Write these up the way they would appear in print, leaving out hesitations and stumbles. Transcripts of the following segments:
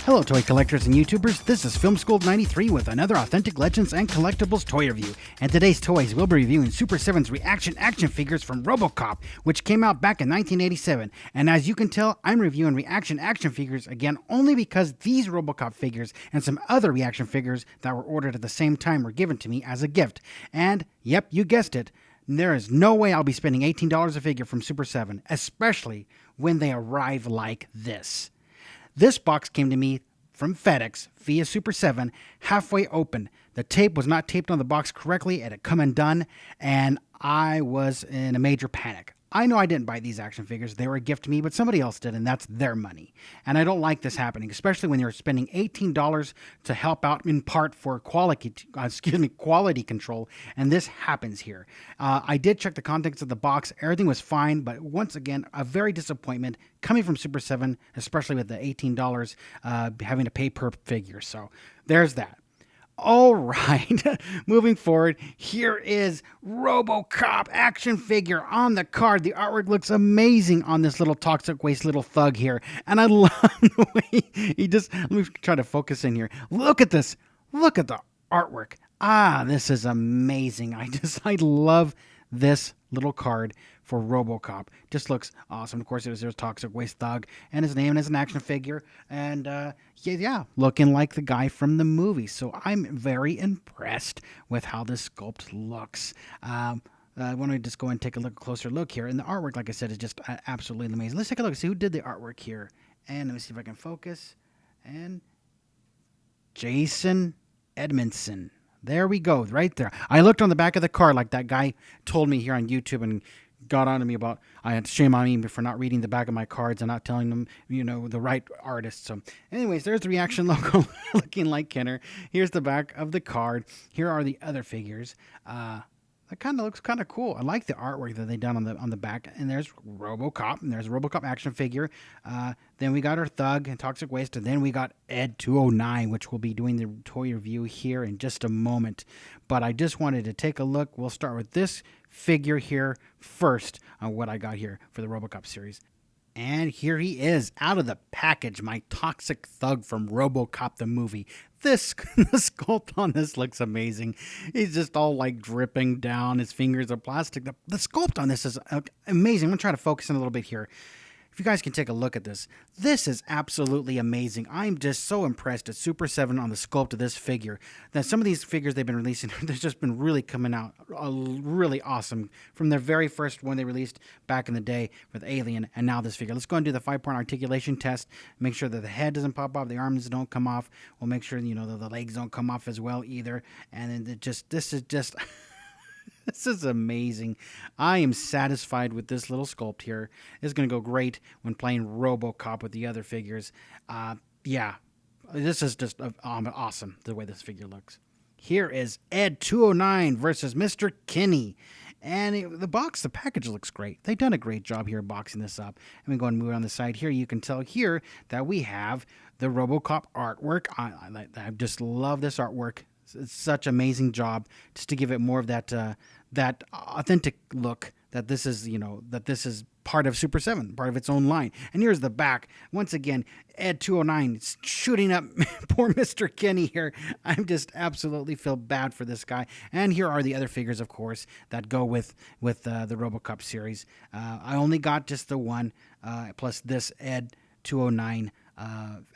Hello toy collectors and YouTubers, this is Film School 93 with another authentic Legends and Collectibles toy review. And today's toys, we'll be reviewing Super7's reaction action figures from Robocop, which came out back in 1987. And as you can tell, I'm reviewing reaction action figures again only because these Robocop figures and some other reaction figures that were ordered at the same time were given to me as a gift. And yep, you guessed it, there is no way I'll be spending $18 a figure from Super7, especially when they arrive like this. This box came to me from FedEx via Super7, halfway open. The tape was not taped on the box correctly. It had come undone, and I was in a major panic. I know I didn't buy these action figures. They were a gift to me, but somebody else did, and that's their money. And I don't like this happening, especially when you're spending $18 to help out in part for quality control, and this happens here. I did check the contents of the box. Everything was fine, but once again, a very disappointment coming from Super7, especially with the $18 having to pay per figure. So there's that. All right, moving forward, here is Robocop action figure on the card. The artwork looks amazing on this little toxic waste little thug here. And I love the way he just, let me try to focus in here. Look at this. Look at the artwork. This is amazing. I love this little card for Robocop. Just looks awesome. Of course, there's Toxic Waste Thug, and his name is an action figure, and yeah, looking like the guy from the movie. So I'm very impressed with how this sculpt looks. I want to just go and take a closer look here, and the artwork, like I said, is just absolutely amazing. Let's take a look, see who did the artwork here, and let me see if I can focus. And Jason Edmondson. There we go, right there. I looked on the back of the card like that guy told me here on YouTube and got on to me about, I had shame on me for not reading the back of my cards and not telling them, the right artist. So anyways, there's the reaction logo looking like Kenner. Here's the back of the card. Here are the other figures. That kind of looks kind of cool. I like the artwork that they done on the back. And there's Robocop, and there's a Robocop action figure. Then we got our Thug and Toxic Waste, and then we got Ed 209, which we'll be doing the toy review here in just a moment. But I just wanted to take a look. We'll start with this figure here first on what I got here for the Robocop series. And here he is, out of the package, my Toxic Thug from Robocop the movie. The sculpt on this looks amazing. He's just all like dripping down. His fingers are plastic. The sculpt on this is amazing. I'm going to try to focus in a little bit here. If you guys can take a look at this, this is absolutely amazing. I'm just so impressed at Super7 on the sculpt of this figure. Now, some of these figures they've been releasing, they've just been really coming out really awesome. From their very first one they released back in the day with Alien, and now this figure. Let's go and do the 5-point articulation test. Make sure that the head doesn't pop off, the arms don't come off. We'll make sure, the legs don't come off as well either. And then this is just... This is amazing. I am satisfied with this little sculpt here. It's going to go great when playing Robocop with the other figures. Yeah, this is just awesome, the way this figure looks. Here is Ed 209 versus Mr. Kinney. And the package looks great. They've done a great job here boxing this up. And we go and move on the side here. You can tell here that we have the Robocop artwork. I just love this artwork. It's such an amazing job just to give it more of that that authentic look that this is, that this is part of Super7, part of its own line. And here's the back. Once again, Ed 209 shooting up poor Mr. Kinney here. I just absolutely feel bad for this guy. And here are the other figures, of course, that go with the Robocop series. I only got just the one, plus this Ed 209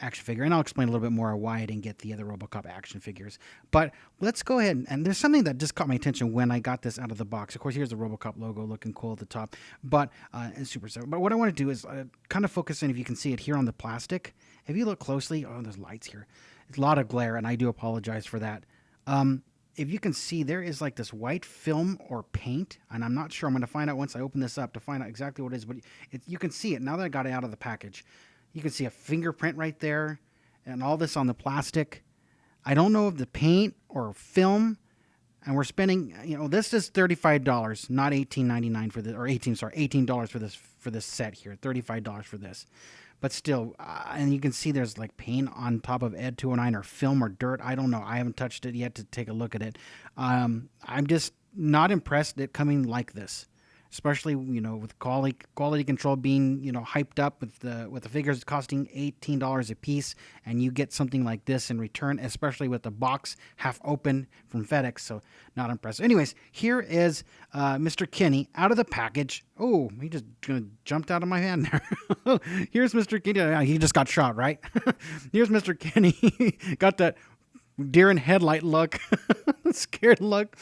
action figure, and I'll explain a little bit more why I didn't get the other Robocop action figures. But let's go ahead, and there's something that just caught my attention when I got this out of the box. Of course, here's the Robocop logo looking cool at the top, but and Super7. But what I want to do is kind of focus in, if you can see it here on the plastic. If you look closely, there's lights here. It's a lot of glare, and I do apologize for that. If you can see, there is like this white film or paint, and I'm not sure. I'm going to find out once I open this up to find out exactly what it is, but you can see it now that I got it out of the package. You can see a fingerprint right there and all this on the plastic. I don't know if the paint or film, and we're spending, this is $35, not $18.99 for this, or $18 for this set here, $35 for this. But still, and you can see there's like paint on top of Ed 209 or film or dirt. I don't know. I haven't touched it yet to take a look at it. I'm just not impressed at it coming like this. especially with quality control being hyped up with the figures costing $18 a piece, and you get something like this in return, especially with the box half open from FedEx. So not impressive. Anyways, here is Mr. Kinney out of the package. Oh, he just jumped out of my hand there. Here's Mr. Kinney. He just got shot, right? Here's Mr. Kinney. Got that deer in headlight look, scared look,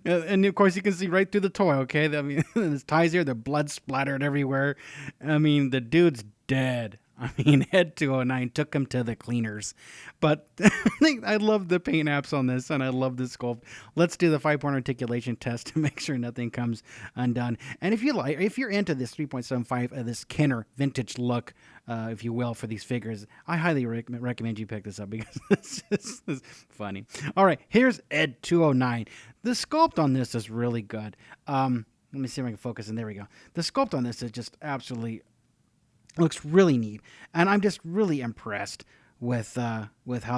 and of course you can see right through the toy. Okay, I mean, his ties here, the blood splattered everywhere. I mean, the dude's dead. I mean, Ed 209 took him to the cleaners. But I love the paint apps on this, and I love the sculpt. Let's do the 5-point articulation test to make sure nothing comes undone. And if you're into this 3.75, this Kinney vintage look, if you will, for these figures, I highly recommend you pick this up because this is funny. All right, here's Ed 209. The sculpt on this is really good. Let me see if I can focus, and there we go. The sculpt on this is just absolutely looks really neat, and I'm just really impressed with how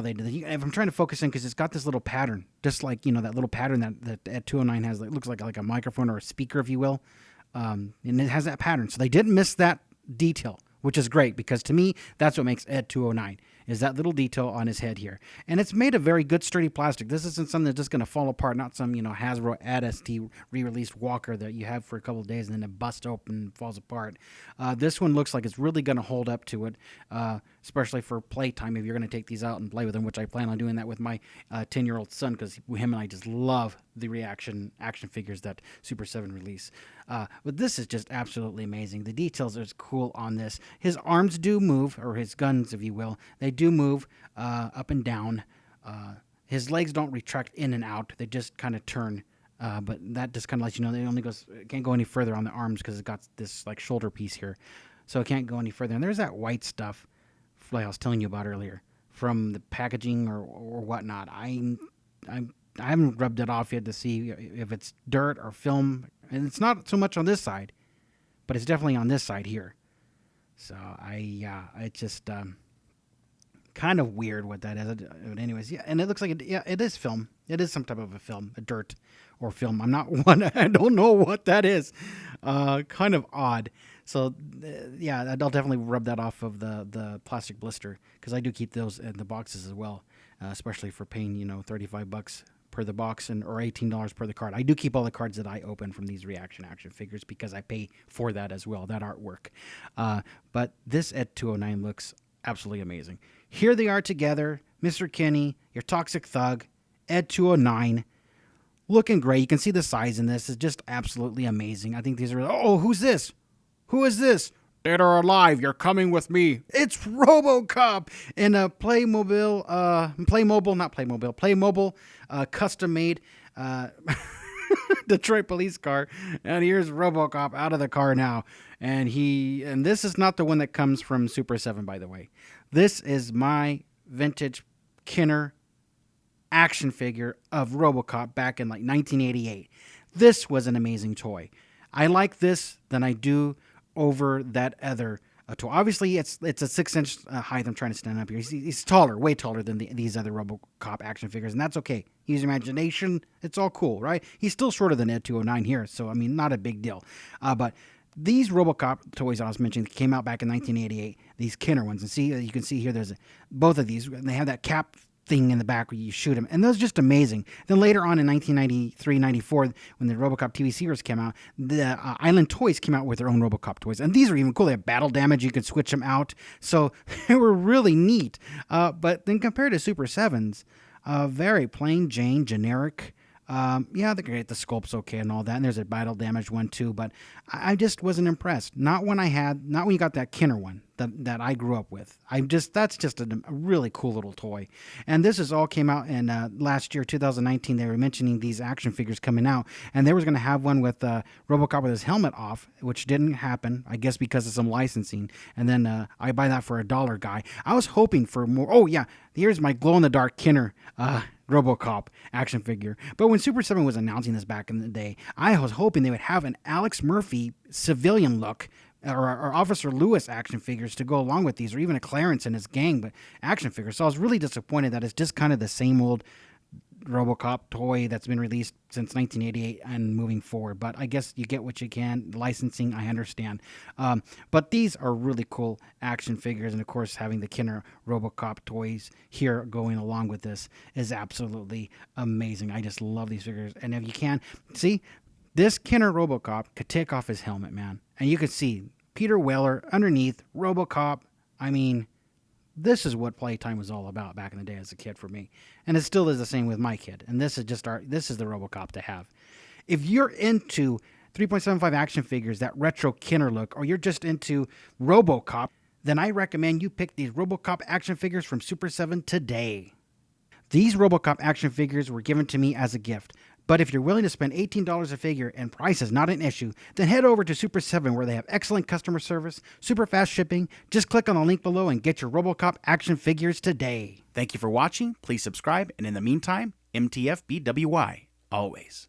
they did it. If I'm trying to focus in, because it's got this little pattern, just like that little pattern that Ed 209 has. It looks like a microphone or a speaker, if you will, and it has that pattern. So they didn't miss that detail, which is great, because to me that's what makes Ed 209, is that little detail on his head here. And it's made of very good sturdy plastic. This isn't something that's just going to fall apart, not some Hasbro AD-ST re-released walker that you have for a couple of days and then it busts open and falls apart. This one looks like it's really going to hold up to it, especially for playtime if you're going to take these out and play with them, which I plan on doing that with my 10-year-old son, because him and I just love the reaction action figures that Super 7 release. But this is just absolutely amazing. The details are cool on this. His arms do move, or his guns, if you will. They do move up and down. His legs don't retract in and out. They just kind of turn. But that just kind of lets you know they only can't go any further on the arms, because it's got this like shoulder piece here, so it can't go any further. And there's that white stuff, like I was telling you about earlier, from the packaging or whatnot. I haven't rubbed it off yet to see if it's dirt or film, and it's not so much on this side, but it's definitely on this side here. So it's just kind of weird what that is. But anyways, yeah, and it looks like it is film. It is some type of a film, a dirt or film. I don't know what that is. Kind of odd. So yeah, I'll definitely rub that off of the plastic blister, because I do keep those in the boxes as well, especially for paying $35 per the box or $18 per the card. I do keep all the cards that I open from these reaction action figures, because I pay for that as well, that artwork. But this Ed 209 looks absolutely amazing. Here they are together, Mr. Kinney, your toxic thug, Ed 209, looking great. You can see the size in this is just absolutely amazing. I think these are, who's this? Who is this? Dead or alive, you're coming with me. It's Robocop in a Playmobil, custom-made Detroit police car. And here's Robocop out of the car now. And this is not the one that comes from Super 7, by the way. This is my vintage Kinney action figure of Robocop back in like 1988. This was an amazing toy. I like this than I do over that other toy. Obviously, it's a 6-inch height. I'm trying to stand up here. He's taller, way taller than these other Robocop action figures, and that's okay. Use your imagination. It's all cool, right? He's still shorter than Ed 209 here, so I mean, not a big deal. But these Robocop toys I was mentioning came out back in 1988. These Kinney ones, and you can see here. There's both of these. And they have that cap thing in the back where you shoot them, and those are just amazing. Then later on in 1993-94, when the Robocop TV series came out, the Island Toys came out with their own Robocop toys, and these are even cool. They have battle damage. You could switch them out, so they were really neat. But then compared to Super 7's, very plain Jane, generic. Yeah, they're great. The sculpt's okay and all that. And there's a battle damage one too, but I just wasn't impressed. Not when you got that Kinney one that I grew up with. That's just a really cool little toy. And this all came out in last year, 2019. They were mentioning these action figures coming out, and they was going to have one with Robocop with his helmet off, which didn't happen, I guess because of some licensing. And then I buy that for $1 guy. I was hoping for more. Oh yeah, here's my glow in the dark Kinney Robocop action figure. But when Super 7 was announcing this back in the day, I was hoping they would have an Alex Murphy civilian look, or Officer Lewis action figures to go along with these, or even a Clarence and his gang but action figures. So I was really disappointed that it's just kind of the same old Robocop toy that's been released since 1988 and moving forward. But I guess you get what you can. Licensing, I understand. But these are really cool action figures. And of course, having the Kinney Robocop toys here going along with this is absolutely amazing. I just love these figures. And if you can, see, this Kinney Robocop could take off his helmet, man. And you could see Peter Weller underneath Robocop. I mean, this is what playtime was all about back in the day as a kid for me. And it still is the same with my kid. And this is this is the Robocop to have. If you're into 3.75 action figures, that retro Kinney look, or you're just into Robocop, then I recommend you pick these Robocop action figures from Super7 today. These Robocop action figures were given to me as a gift. But if you're willing to spend $18 a figure and price is not an issue, then head over to Super7 where they have excellent customer service, super fast shipping. Just click on the link below and get your Robocop action figures today. Thank you for watching. Please subscribe. And in the meantime, MTFBWY, always.